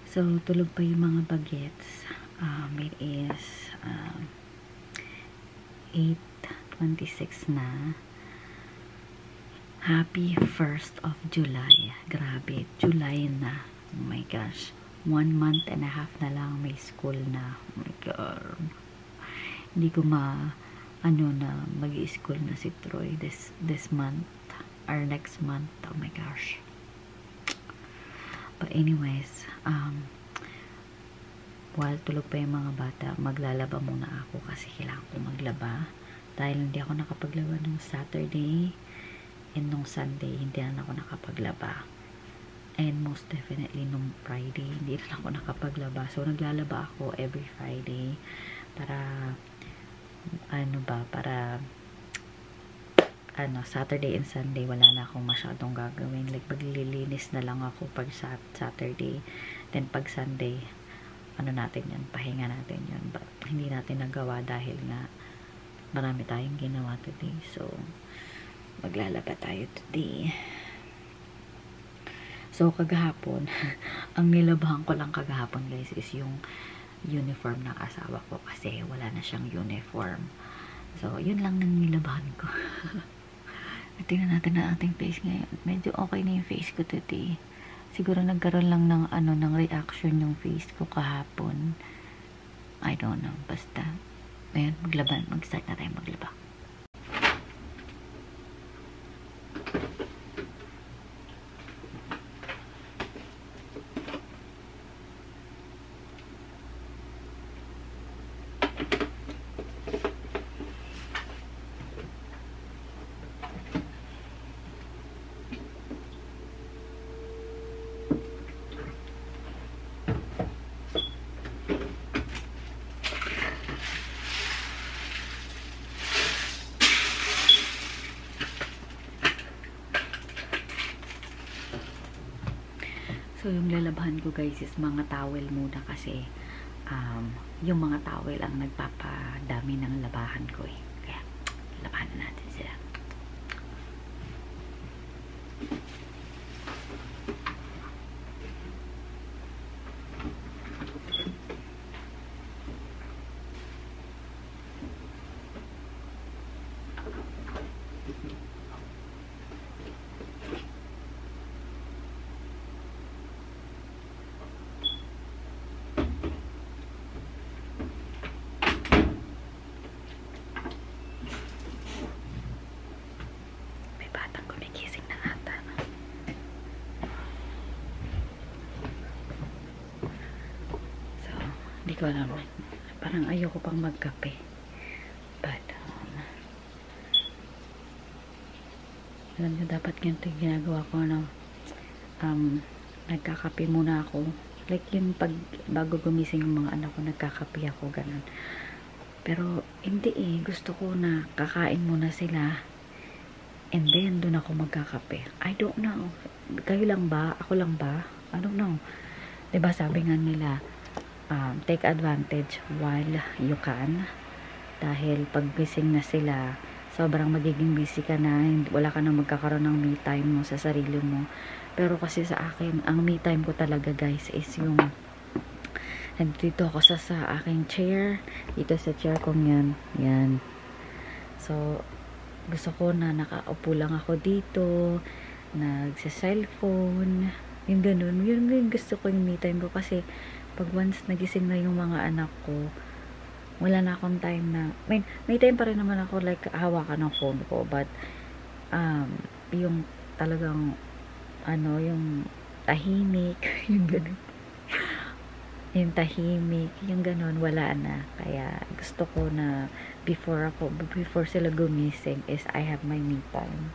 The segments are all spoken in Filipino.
So, tulog pa yung mga bagets. It is 8:26 na. Happy 1st of July. Grabe, July na. Oh my gosh. 1 month and a half na lang may school na. Oh my God. Hindi ko na mag-i-school na si Troy this month or next month. Oh my gosh. But anyways, while tulog pa yung mga bata, maglalaba muna ako kasi kailangan ko maglaba. Dahil hindi ako nakapaglaba nung Saturday and nung Sunday, hindi na ako nakapaglaba. And most definitely nung Friday, hindi na ako nakapaglaba. So, naglalaba ako every Friday para Saturday and Sunday, wala na akong masyadong gagawin. Like, maglilinis na lang ako pag Saturday. Then, pag Sunday, pahinga natin yun. But, hindi natin nagawa dahil nga marami tayong ginawa today. So, maglalaba tayo today. So, kagahapon, ang nilabahan ko lang kagahapon, guys, is yung uniform ng asawa ko kasi wala na siyang uniform. So, yun lang nang nilabahan ko. Tingnan natin ang ating face ngayon. Medyo okay na yung face ko today. Siguro nagkaroon lang ng reaction yung face ko kahapon. I don't know. Basta, ayan, mag-start na tayo maglaba. So, yung lalabahan ko, guys, is mga towel muna kasi yung mga towel ang nagpapadami ng labahan ko eh. Kaya, labahan na natin sila. Hindi ko alam. Parang ayoko pang magkape. But, alam nyo, dapat ganito yung ginagawa ko, nagkakape muna ako. Like yung bago gumising yung mga anak ko, nagkakape ako, ganun. Pero, hindi eh. Gusto ko na kakain muna sila. And then, doon ako magkakape. I don't know. Kayo lang ba? Ako lang ba? I don't know. Diba sabi nga nila, take advantage while you can. Dahil pag gising na sila, sobrang magiging busy ka na. Wala ka na magkakaroon ng me time mo sa sarili mo. Pero kasi sa akin, ang me time ko talaga, guys, is yung nandito ako sa aking chair. Dito sa chair kong yan. Yan. So, gusto ko na nakaupo lang ako dito. Nagsa-cellphone. Yung ganun. Yun gusto ko yung me time ko kasi pag once nagising na yung mga anak ko, wala na akong time na, may time pa rin naman ako, like, hawakan ng phone ko, but, yung talagang, yung tahimik, yung ganun, yung tahimik, yung ganun, wala na. Kaya, gusto ko na, before sila gumising, is I have my me time.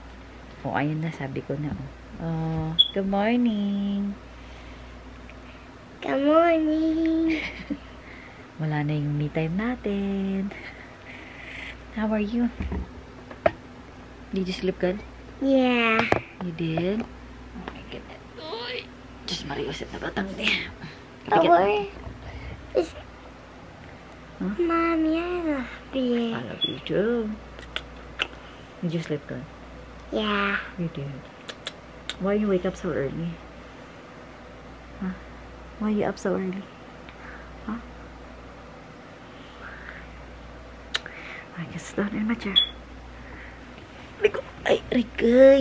O, ayun na, sabi ko na, good morning! Good morning! Wala na yung me time natin. How are you? Did you sleep good? Yeah. You did? Oh my goodness. Uy! Diyos mariusit na batang di. Huh? Mommy, I love you. I love you too. Did you sleep good? Yeah. You did. Why you wake up so early? Huh? Why are you up so early? Huh? I guess down in my chair. Ay,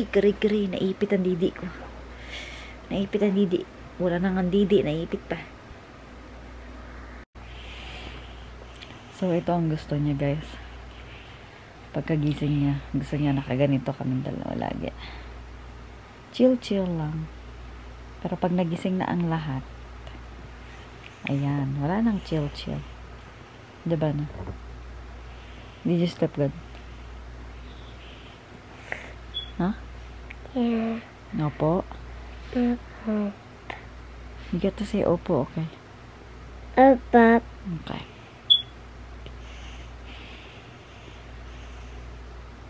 kari-kari. Naipit ang didi ko. Wala nang ang didi. Naipit pa. So, ito ang gusto niya, guys. Pagkagising niya, gusto niya nakaganito kami dalawa lagi. Chill lang. Pero pag nagising na ang lahat, ayan, wala nang chill. Diba na? Did you sleep good? Huh? Yeah. Opo? Opo. You get to say opo, okay? Opo. Okay.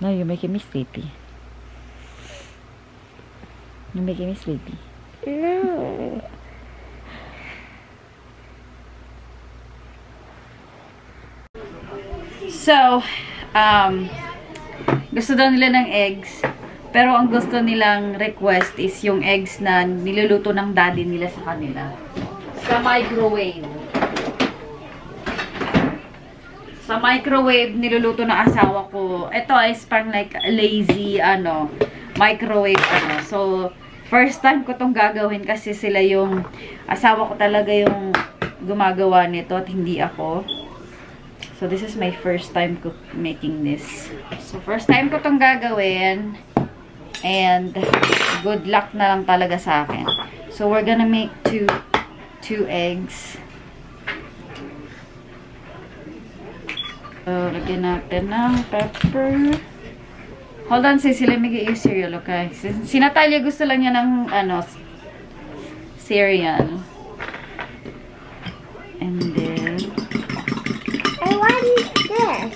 No, you're making me sleepy. You're making me sleepy. No. So, gusto daw nila ng eggs. Pero ang gusto nilang request is yung eggs na niluluto ng daddy nila sa kanila. Sa microwave. Sa microwave, niluluto ng asawa ko. Ito is parang like lazy, microwave, So, first time ko tong gagawin kasi sila yung, asawa ko talaga yung gumagawa nito at hindi ako. So, this is my first time making this. So, first time ko tong gagawin. And, good luck na lang talaga sa akin. So, we're gonna make two eggs. So, lagyan natin ng pepper. Hold on, Sissy. Let me get you cereal, okay? Si Natalia gusto lang niya ng, cereal. And then, What is this?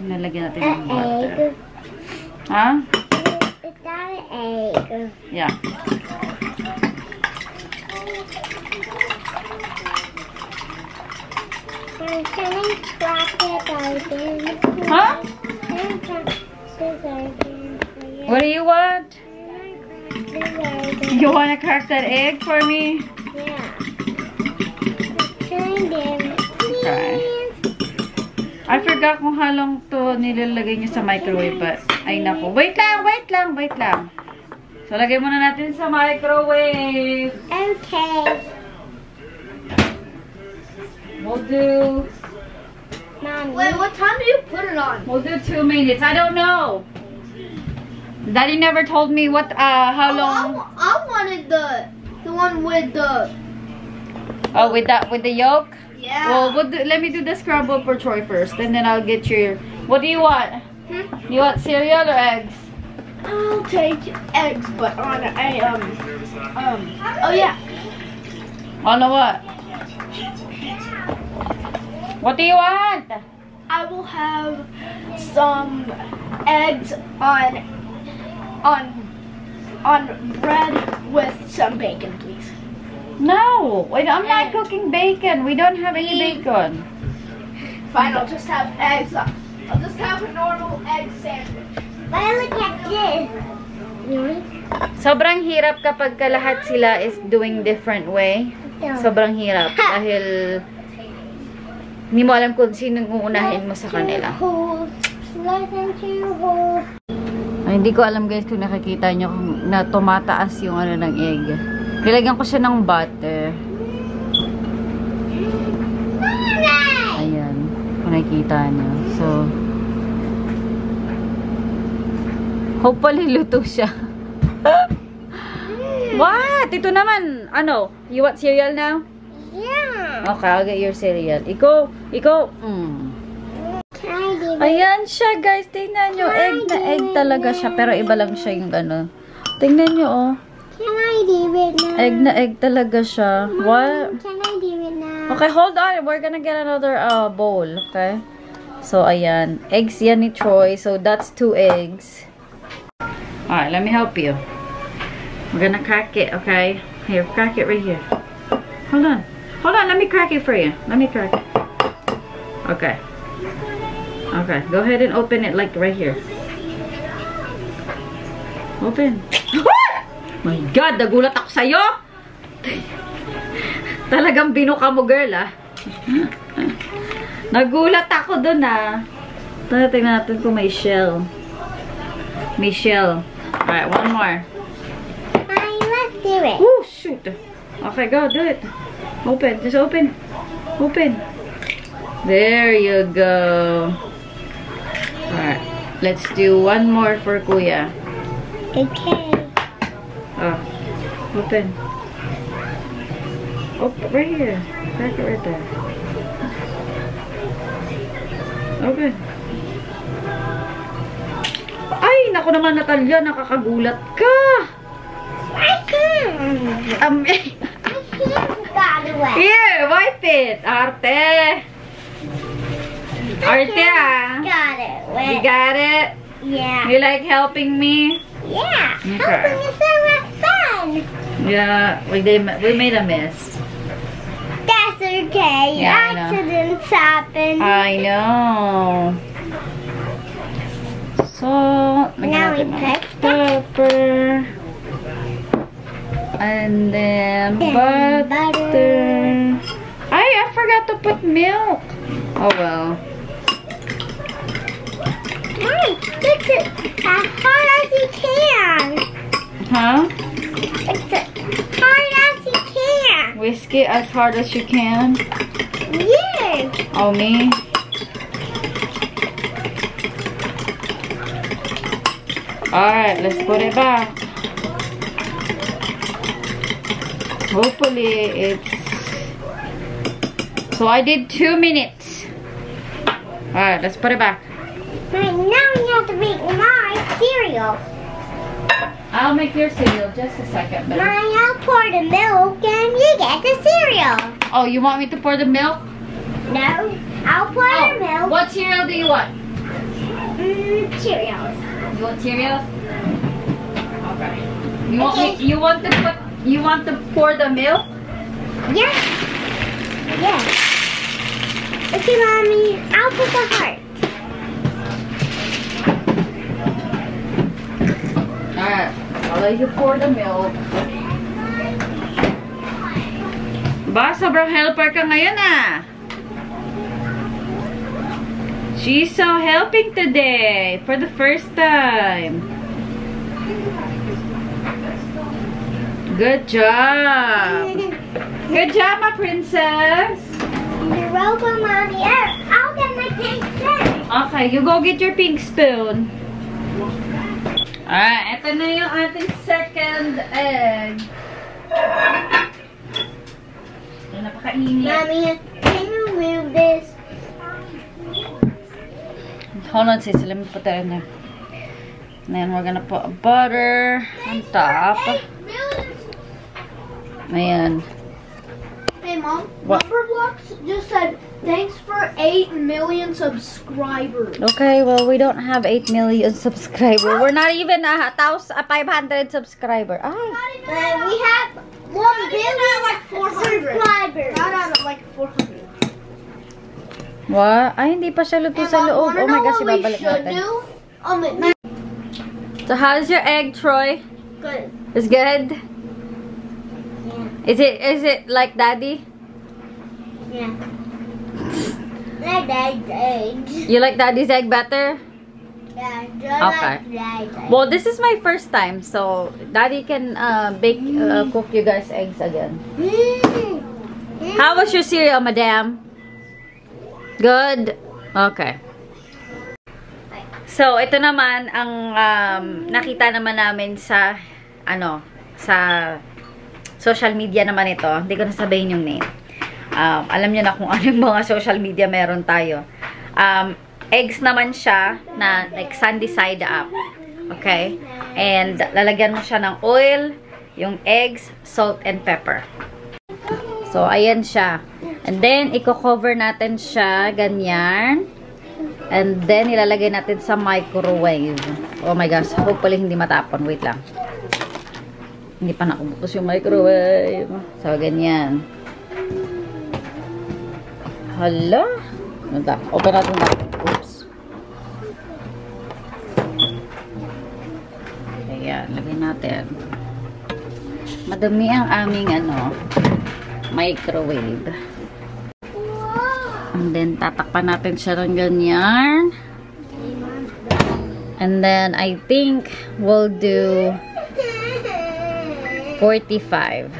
nalagyan natin ng butter. Egg. Ha? Is that an egg? Yeah. Can I crack it open? Huh? Can I crack this open for you? What do you want? Can I crack this open? You wanna crack that egg for me? Yeah. Can I do it? Okay. I forgot kung halong to nilalagay niyo sa microwave, but ay naku. Wait lang. So, lagay muna natin sa microwave. Okay. We'll do... Mommy. Wait, what time do you put it on? We'll do 2 minutes. I don't know. Daddy never told me what, how long... I wanted the one with the... Oh, with the yolk? Yeah. Well, let me do the scramble for Troy first, and then I'll get your... What do you want? You want cereal or eggs? I'll take eggs, but on a, oh yeah. On a what? What do you want? I will have some eggs on bread with some bacon, please. No, wait, I'm not cooking bacon. We don't have any bacon. Fine, I'll just have eggs. I'll just have a normal egg sandwich. But look at this. Sobrang hirap kapag lahat sila is doing different way. Sobrang hirap dahil hindi mo alam kung sinong uunahin mo sa kanila. Ay, hindi ko alam guys kung nakikita nyo kung na tumataas yung ng egg. Nilagyan ko siya ng butter. Ayan. Kung nakikita nyo. So, hopefully luto siya. What? Ito naman. Ano? You want cereal now? Yeah. Okay, I'll get your cereal. Ikaw. Ayan siya, guys. Tingnan nyo. Egg na egg talaga siya. Pero iba lang siya yung Tingnan nyo, oh. Can I do it now? Egg na egg talaga siya. What? Can I do it now? Okay, hold on. We're gonna get another bowl, okay? So, ayan. Eggs yan ni Troy. So, that's 2 eggs. Alright, let me help you. We're gonna crack it, okay? Here, crack it right here. Hold on. Hold on, let me crack it for you. Let me crack it. Okay. Okay, go ahead and open it like right here. Open. My God, nagulat ako sa'yo. Talagang binuka mo, girl, ah. Nagulat ako dun, ah. Tingnan natin kung may shell. May shell. Alright, one more. Let's do it. Oh, shoot. Okay, go, do it. Open, just open. Open. There you go. Alright, let's do one more for Kuya. Okay. Oh, open. Open, right here. Crack it right there. Open. Ay, naku naman, Natalia, nakakagulat ka. I can't. Got away. Here, wipe it. Arte. Arte, ah. Got it. You got it? Yeah. You like helping me? Yeah. Okay. Helping is so much fun. Yeah, we made a mess. That's okay. Yeah, I know. Accidents happen. I know. So, Now we put pepper. And then And butter. I forgot to put milk. Oh well. Mom, fix it as hard as you can. Huh? Fix it hard as you can. Whisk it as hard as you can. Yes. Oh, me? Alright, let's put it back. Hopefully it's... So I did 2 minutes. Alright, let's put it back. Right, now we have to make my cereal. I'll make your cereal. Just a second, baby. I'll pour the milk and you get the cereal. Oh, you want me to pour the milk? No, I'll pour the milk. What cereal do you want? Cereals. You want cereals? Okay. You want to pour the milk? Yes. Yes. Okay, Mommy. I'll put the heart. Alright. I'll let you pour the milk. Ba, sobrang helper ka ngayon, ah. She's so helping today for the first time. Good job. Good job, my princess. You're welcome, Mommy. I'll get my pink spoon. Okay, you go get your pink spoon. Alright, ito na yung ating second egg. Napakainit. Mommy, can you move this? Hold on, sis. Let me put that in there. And then we're gonna put butter on top. Ayan. Hey, Mom. What? Numberblocks just said, thanks for 8 million subscribers. Okay, well, we don't have 8 million subscribers. We're not even 500 subscriber. Ay. We have 1 billion like 400. subscribers. Not out of like 400. What? Ay, hindi pa siya luto sa loob. Oh my gosh, ibabalik natin. So, how's your egg, Troy? Good. It's good? Yeah. Is it like Daddy? Yeah. Like that eggs. You like Daddy's egg better? Yeah, Okay. like that. Well, this is my first time, so Daddy can cook you guys eggs again. How was your cereal, Madam? Good? Okay. So, ito naman ang nakita naman namin sa sa social media naman ito. Hindi ko nasabihin yung name. Alam niyo na kung ano yung mga social media meron tayo. Eggs naman siya na like sunny side up. Okay? And lalagyan mo siya ng oil, yung eggs, salt, and pepper. So, ayan siya. And then, i-cover natin siya, ganyan. And then, ilalagay natin sa microwave. Oh my gosh, hopefully hindi matapon. Wait lang. Hindi pa nakubukas yung microwave. So, ganyan. Hala. Open natin na. Oops. Ayan, lagay natin. Madumi ang aming microwave. And then, tatakpan natin siya ng ganyan. And then, I think we'll do 45.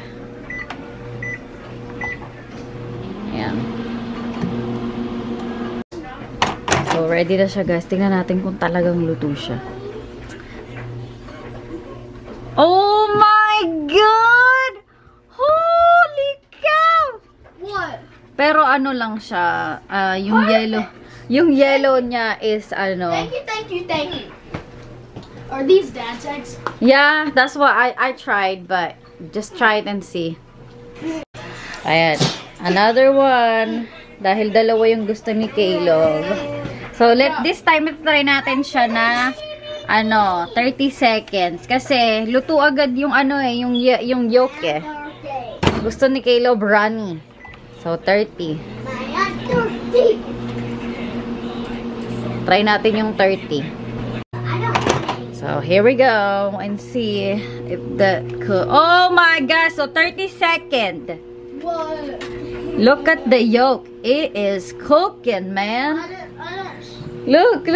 Ayan. So, ready na siya, guys. Tingnan natin kung talagang luto siya. Oh my God! Holy cow! What? Pero ano lang siya, yung yellow niya is Thank you. Are these dad's eggs? Yeah, that's what I tried, but just try it and see. Ayan, another one. Dahil dalawa yung gusto ni Caleb. So, this time, try natin siya na 30 seconds. Kasi, luto agad yung yung yolk eh. Gusto ni Caleb runny. So, 30. Try natin yung 30. So, here we go. And see if that could... Oh my gosh! So, 30 seconds. What? Look at the yolk. It is cooking, man. Look.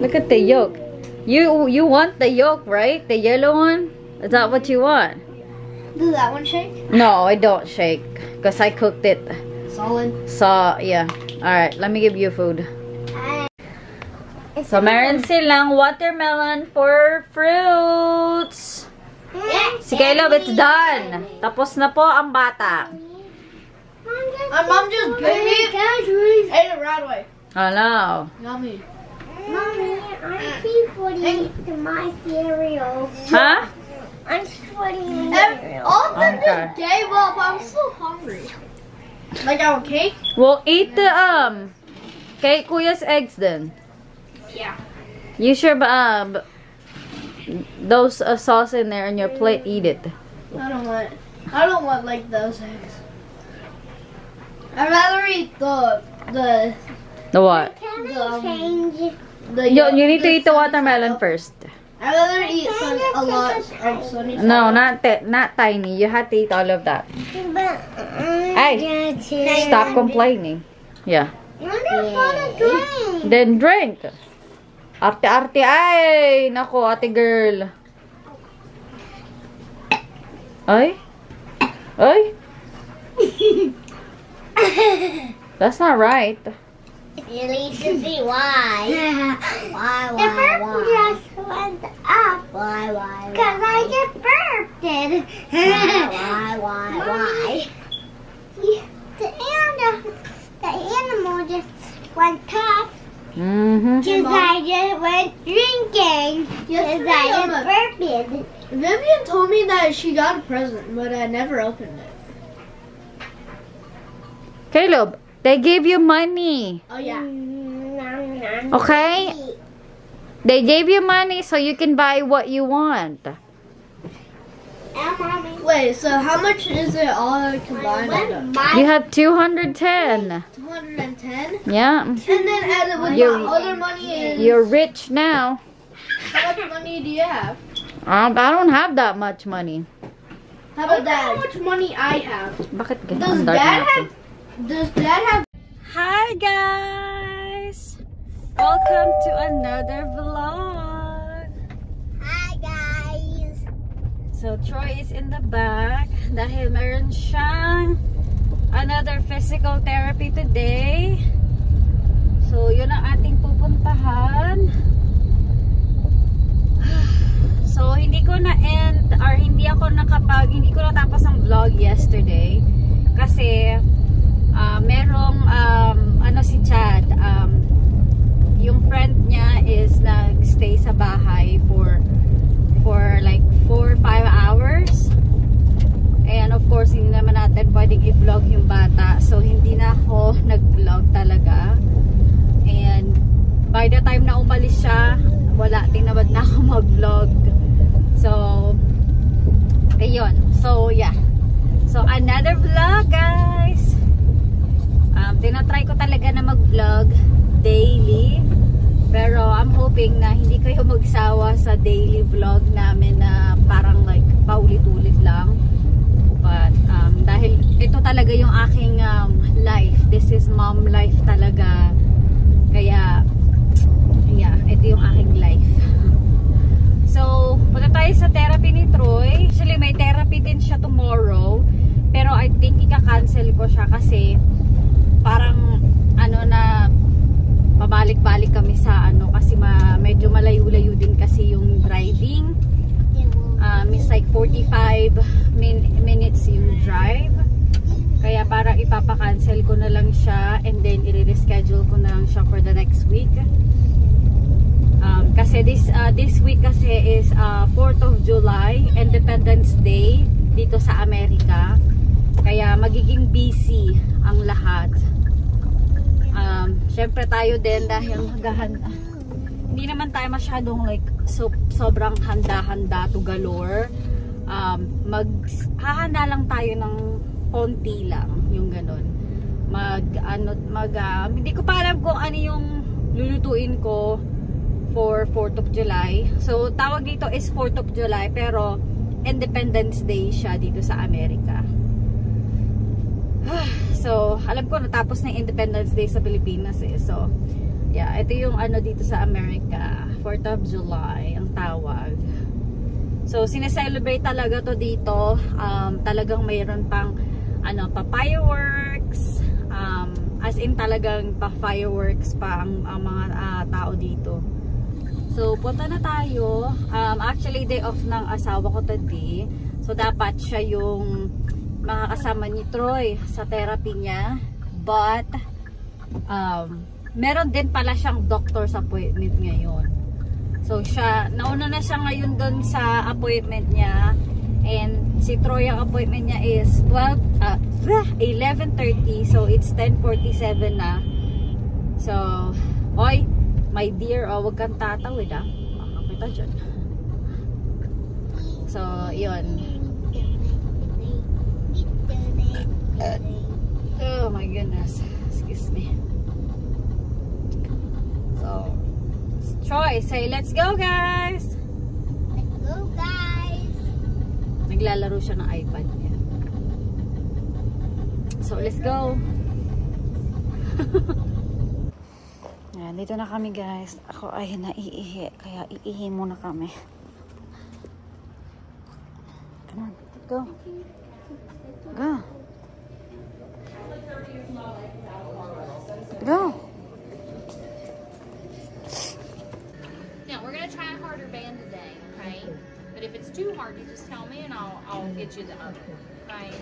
Look at the yolk. You want the yolk, right? The yellow one? Is that what you want? Does that one shake? No, I don't shake. Because I cooked it. Solid. So, yeah. Alright, let me give you food. So, meron silang watermelon for fruits. Si Caleb, it's done. Tapos na po ang bata. My mom just gave me ate it right away. Hello. Yummy. Mommy, I'm putting to my cereal. Huh? I'm putting All of them Okay. just gave up. I'm so hungry. Like our cake? Well, eat the, kay Kuya's eggs then. Yeah. You sure, those sauce in there on your plate, eat it. I don't want like those eggs. I'd rather eat the The what? Can I change? You need to eat the watermelon first. I'd rather eat a lot of Sunny side. No, not tiny. You have to eat all of that. Hey, stop complaining. Yeah. Then drink. Arte-arte. Ay, nako, ate girl. Ay? That's not right. You need to see why. Why? The burp just went up. Why? Because I just burped it. Why? The animal just went up. Because I just went drinking. Because I just burped it. Vivian told me that she got a present, but I never opened it. Caleb, they gave you money. Oh yeah. Okay? They gave you money so you can buy what you want. Wait, so how much is it all combined? You have 210. 210? Yeah. And then added with You- my other money is... You're rich now. How much money do you have? I don't have that much money. How about that? How much money I have? Bakit Does ganun dark Dad na ako? have... Does Dad have... Hi guys! Welcome to another vlog. Hi guys. So Troy is in the back dahil meron siyang another physical therapy today. So yun ang ating pupuntahan. So hindi ko na-end or hindi ko natapos ang vlog yesterday kasi merong si Chad, yung friend niya is nag-stay sa bahay for like 4 or 5 hours, and of course hindi naman natin pwedeng i-vlog yung bata, so hindi na ako nag-vlog talaga. And by the time na umalis siya, wala din naman na ako mag-vlog. So ayun, so yeah, so another vlog guys. Tinatry ko talaga na mag-vlog daily, pero I'm hoping na hindi kayo magsawa sa daily vlog namin na parang like talaga yung aking life. This is mom life talaga. Kaya, yeah, ito yung aking life. So, punta tayo sa therapy ni Troy. Actually, may therapy din siya tomorrow. Pero I think ika-cancel ko siya kasi parang ano na pabalik-balik kami sa ano kasi medyo malayo-layo din kasi yung driving. It's like 45 minutes yung drive. Kaya parang ipapa-cancel ko na lang siya and then i-reschedule ko na lang siya for the next week. Kasi this week kasi is 4th of July, Independence Day dito sa Amerika. Kaya magiging busy ang lahat. Syempre tayo din dahil hindi naman tayo masyadong like sobrang handa-handa to galore. Hahanda lang tayo ng konti lang, yung ganun. Hindi ko pa alam kung ano yung lulutuin ko for 4th of July. So tawag dito is 4th of July pero Independence Day siya dito sa Amerika. So alam ko natapos na yung Independence Day sa Pilipinas eh. So yeah, ito yung ano dito sa Amerika, 4th of July ang tawag. So sineselebrate talaga to dito. Talagang mayroon pang ano pa fireworks, as in talagang pa fireworks pa ang mga tao dito. So punta na tayo. Actually day off ng asawa ko today. So dapat siya yung makakasama ni Troy sa therapy niya. But meron din pala siyang doctor's appointment ngayon. So nauna na siya ngayon doon sa appointment niya. And si Troy ang appointment niya is 11:30. So it's 10:47 na. So, oy, my dear, wag kang tatawid makakapita dyan. So, yun. Oh my goodness. Excuse me. So, Troy, say let's go guys! Let's go, guys! Naglalaro siya ng iPad niya. So, let's go! Ayan, dito na kami guys. Ako ay naiihi. Kaya iihi muna kami. Come on, go. Go. Go. Now we're gonna try a harder band today, okay? But if it's too hard, you just tell me and I'll get you the other, okay?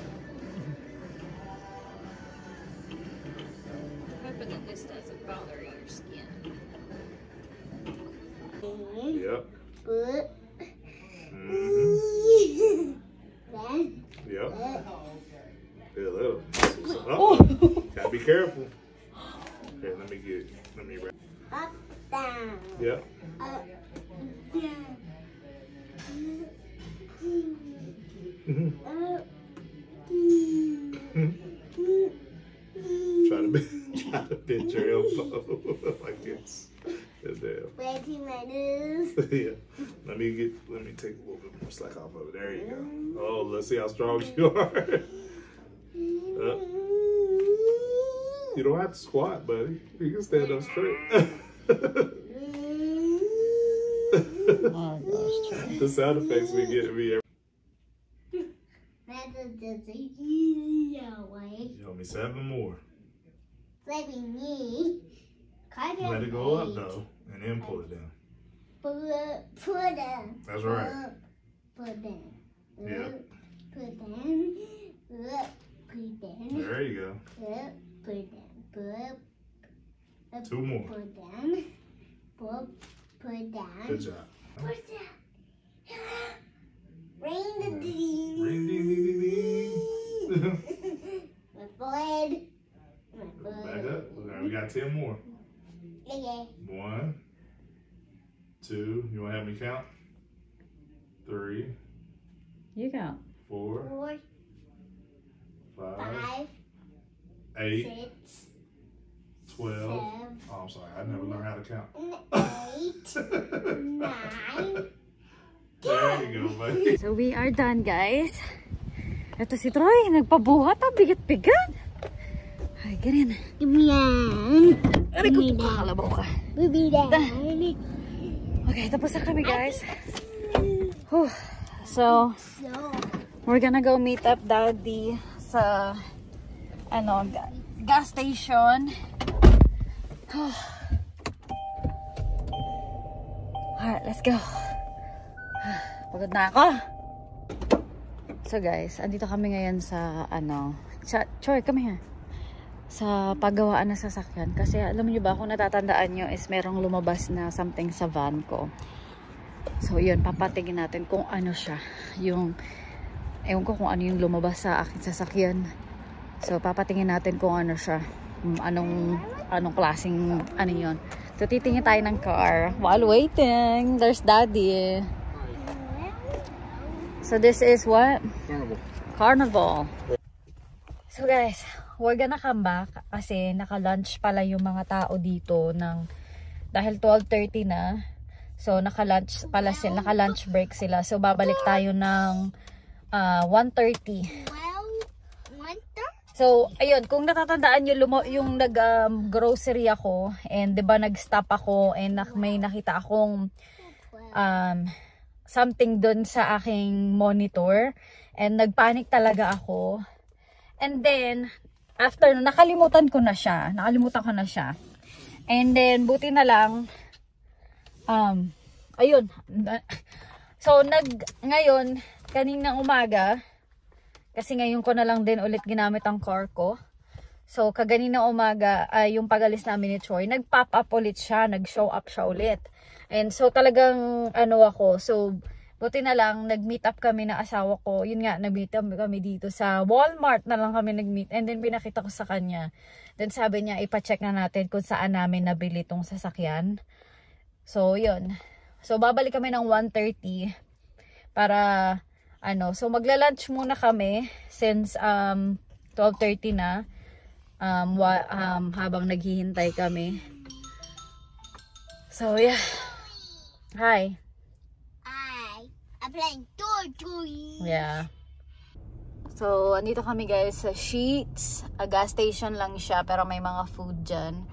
Hoping that this doesn't bother your skin. Yep. Good. Then, Yep. Yeah, little. Gotta be careful. Okay, let me wrap. up, down. Yep. Up, down. Up, Try to bend your elbow like this. Damn. Waiting my nose. Yeah. Let me take a little bit more slack off of it. There you go. Oh, let's see how strong you are. You don't have to squat, buddy. You can stand up straight. Oh gosh, Troy. The sound effects we get me every. That's just a easier way. You owe me 7 more. Saving me. Let it go up though, and then pull it down. Put down. That's right. Put down. Yeah. Put down. Put down. There you go. Put down. 2 more. Put down. Put down. Good job. Put down. Ring the ding. Ring ding ding ding ding. My forehead. Back up. Now we got 10 more. Okay. 1, 2. You want to have me count? 3, You go. 4, 4, 5, 5, 8, 6, 12. 7, Oh, I'm sorry. I never learned how to count. 8, 9. There you go, buddy. So we are done guys. Ito si Troy, nagpabuhat. Ang bigat-bigat. Ay, ganyan. Yan. Aray ko, kakalabaw ka. Bibida. Okay, tapos na kami, guys. Whew. So, we're gonna go meet up Daddy sa, ano, gas station. Alright, let's go. Pagod na ako. So guys, andito kami ngayon sa ano, Troy, come here. Sa paggawaan ng sasakyan. Kasi alam niyo ba, kung natatandaan nyo is merong lumabas na something sa van ko. So yun, papatingin natin kung ano siya. Yung, ewan ko kung ano yung lumabas sa aking sasakyan. So papatingin natin kung ano siya. Anong klaseng ano yun. So titingin tayo ng car. While waiting, there's Daddy. So this is what? Carnival. So guys, we're gonna come back kasi naka-lunch pala yung mga tao dito dahil 12:30 na. So naka-lunch pala sila, naka-lunch break sila. So babalik tayo ng 1:30. So ayun, kung natatandaan niyo yung nag-grocery ako and 'di ba nag-stop ako and may nakita akong something dun sa aking monitor and nagpanic talaga ako. And then after nakalimutan ko na siya. And then buti na lang ayun. So ngayon kaninang umaga kasi ngayon ko na lang din ulit ginamit ang car ko. So kaganina umaga yung pag-alis namin ni Troy, nag-pop up ulit siya, nag-show up siya ulit. And so talagang ano ako, so buti na lang nag-meet up kami na asawa ko. Yun nga, nag-meet up kami dito sa Walmart na lang kami nag-meet. And then pinakita ko sa kanya. Then sabi niya, ipa-check na natin kung saan namin nabili tong sasakyan. So yun. So babalik kami ng 1:30 para ano, so magla-lunch muna kami since 12:30 na. Habang naghihintay kami. So yeah. Hi. I'm playing toy. Yeah. So andito kami guys sa Sheetz. Gas station lang siya pero may mga food dyan.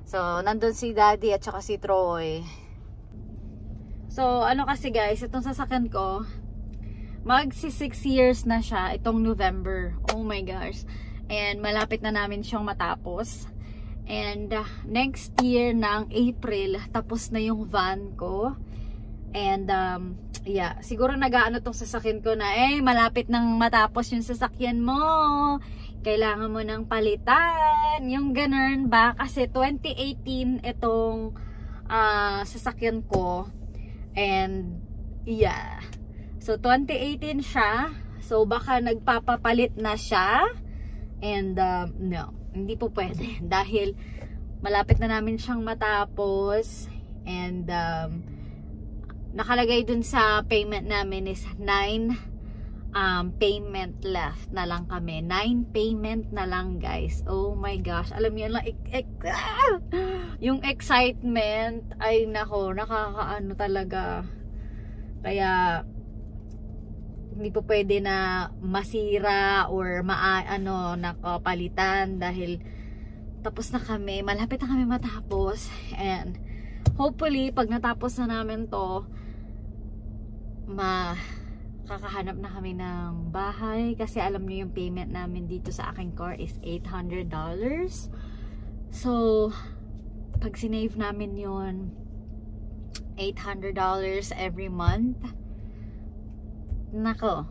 So nandun si Daddy at saka si Troy. So ano kasi guys, itong sasakyan ko magsi 6 years na siya itong November. Oh my gosh. And malapit na namin siyang matapos. And next year ng April, tapos na yung van ko. And yeah, siguro nag-aano tong sasakyan ko na malapit nang matapos yung sasakyan mo. Kailangan mo nang palitan. Yung ganun ba? Kasi 2018 itong sasakyan ko. And yeah. So 2018 siya. So baka nagpapapalit na siya. And no, hindi po pwede dahil malapit na namin siyang matapos. And nakalagay dun sa payment namin is 9 payment left na lang kami. 9 payment na lang guys. Oh my gosh, alam niyo lang yung excitement ay nako, nakakaano talaga. Kaya hindi po pwede na masira or nakapalitan dahil tapos na kami, malapit na kami matapos. And hopefully pag natapos na namin to, kakahanap na kami ng bahay kasi alam niyo yung payment namin dito sa aking car is $800. So pag sinave namin yun $800 every month, nako,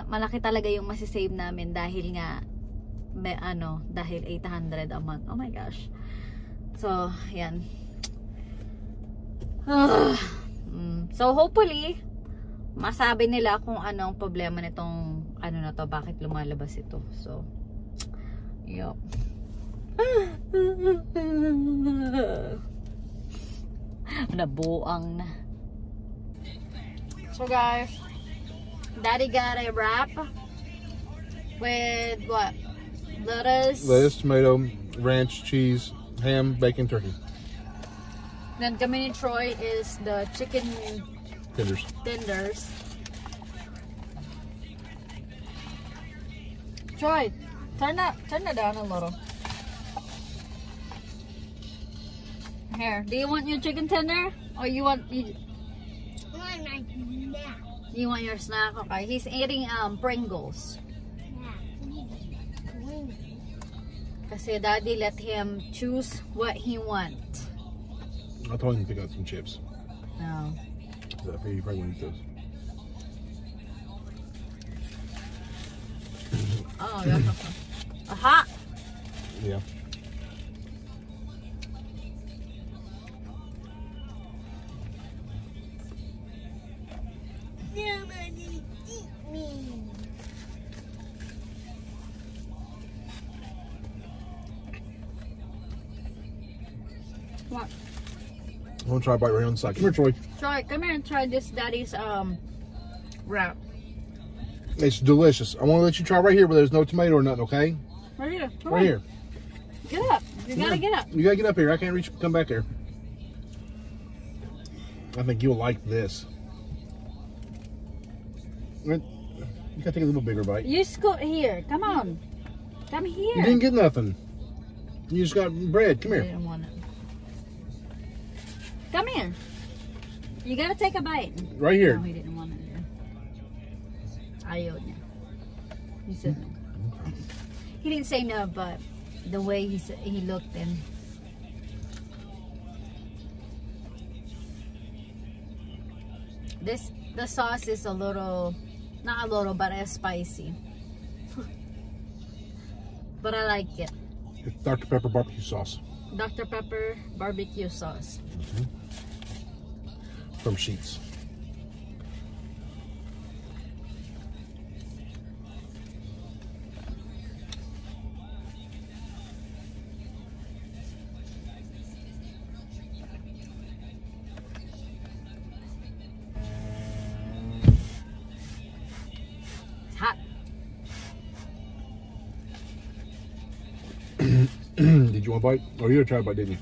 malaki talaga yung masisave namin dahil nga dahil 800 a month. Oh my gosh. So yan. So hopefully masabi nila kung ano ang problema nitong na to, bakit lumalabas ito. So yup. Nabuang na. So guys, Daddy got a wrap with what? Lettuce, tomato, ranch, cheese, ham, bacon, turkey. Then kami ni Troy is the chicken tenders. Troy, turn that down a little. Here, do you want your chicken tender? Or you want you want your snack? Okay, he's eating Pringles. Kasi daddy let him choose what he wants. I told him to pick out some chips. No. So I figured you probably wouldn't eat those. Oh, that's okay. Aha! Yeah. Nobody eat me. What? I want to try a bite right on the side. Come here, Troy. Troy, come here and try this daddy's wrap. It's delicious. I want to let you try right here, but there's no tomato or nothing, okay? Right here. Come Right on. here. Get up. You gotta get up. You gotta get up here. I can't reach. Come back here. I think you'll like this. You gotta take a little bigger bite. You scoot here. Come on. Come here. You didn't get nothing. You just got bread. Come I here. didn't want it. Come here. You gotta take a bite. Right here. No, he didn't want it. Ayaw niya. He said no. He didn't say no, but the way he looked and the sauce is a little, not a little, but it's spicy. But I like it. It's Dr. Pepper barbecue sauce Dr. Pepper barbecue sauce. from Sheetz. It's hot. Did you want a bite? Oh, you tried a bite, didn't you?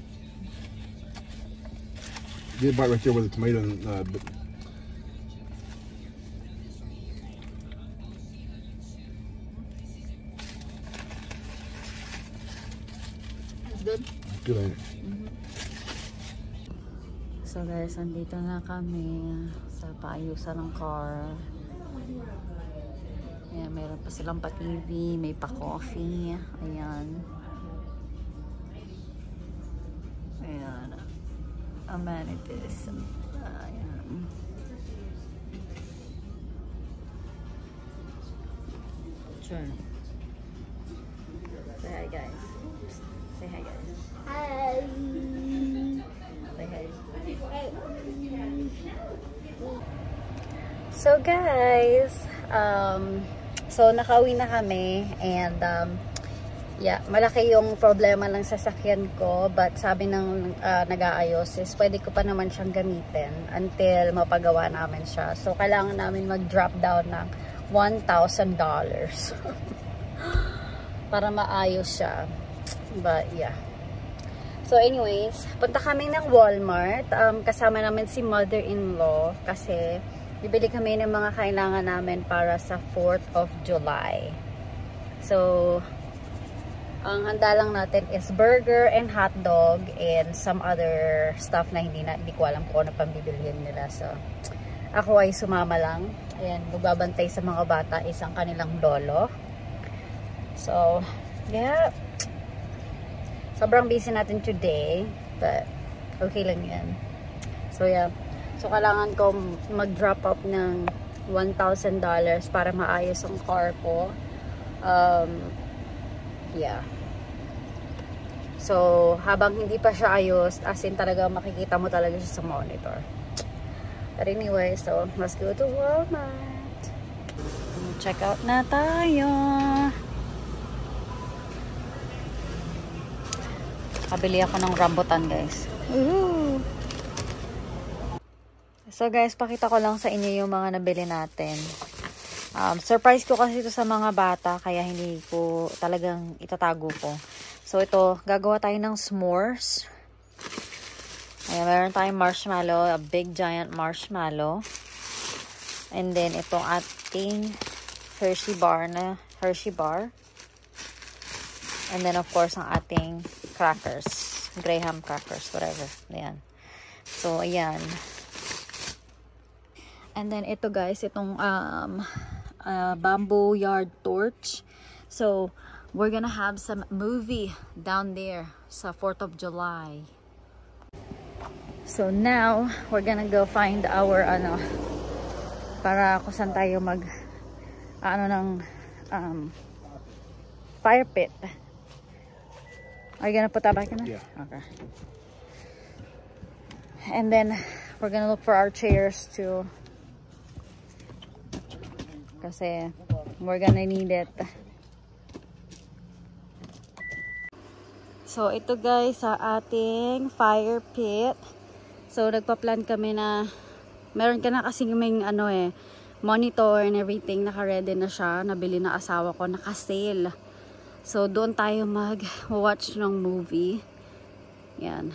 You did a bite right there with the tomato and It's good. good, ain't it? So guys, andito na kami sa paayusan ng car. Ayan, meron pa silang pa-TV, may pa-coffee. Ayan. Ayan. Amenities. Ayan. Sure. Say hi guys. Say hi guys. Hi. Say hi. So guys, so nakauwi na kami and yeah, malaki yung problema ng sasakyan ko, but sabi ng nag-aayos is pwede ko pa naman siyang gamitin until mapagawa namin siya. So kailangan namin mag-drop down ng $1,000 para maayos siya. But yeah. So anyways, punta kami ng Walmart. Kasama namin si mother-in-law kasi bibili kami ng mga kailangan namin para sa 4th of July. So, ang handa lang natin is burger and hot dog and some other stuff na hindi ko alam kung ano pang bibilihin nila. So, ako ay sumama lang. Ayan, magbabantay sa mga bata isang kanilang lolo. So, yeah. Sobrang busy natin today, but okay lang yan. So, yeah. So, kailangan ko mag-drop up ng $1,000 para maayos ang car ko. Yeah. So, habang hindi pa siya ayos, as in talaga makikita mo talaga siya sa monitor. But anyway, so, let's go to Walmart. Check out na tayo. Kabili ako ng rambutan, guys. Woohoo! So guys, pakita ko lang sa inyo yung mga nabili natin. Surprise ko kasi ito sa mga bata, kaya hindi ko talagang itatago ko. So ito, gagawa tayo ng s'mores. Ayan, meron tayong marshmallow, a big giant marshmallow. And then itong ating Hershey bar na Hershey bar. And then, of course, ang ating crackers. Graham crackers, whatever. Ayan. So, ayan. And then, ito guys, itong bamboo yard torch. So, we're gonna have some movie down there sa 4th of July. So, now, we're gonna go find our, para kung saan tayo ng, fire pit. Are you gonna put that back in there? Yeah. Okay. And then, we're gonna look for our chairs too. Kasi, we're gonna need it. So, ito guys, sa ating fire pit. So, nagpa-plan kami na, meron ka na kasi may monitor and everything, naka-ready na siya. Nabili na asawa ko, naka-sale. So, doon tayo mag-watch ng movie. Yan.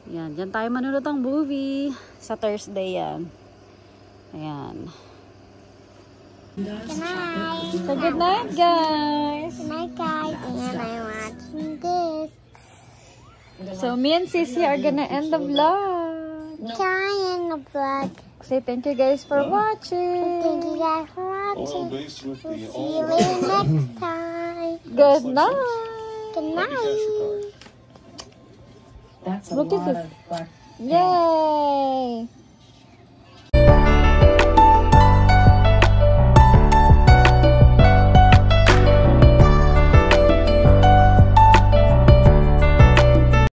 Yan, dyan tayo manonood ng movie. Sa Thursday yan. Ayan. Good night. So, good night, guys. Good night, guys. And I'm watching this. So, me and Sissy are gonna end the vlog. Trying the vlog. Say thank you guys for watching. Thank you guys for watching. We'll see you later next time. Good night. Good night. That's a Look at lot this. of black. Yay.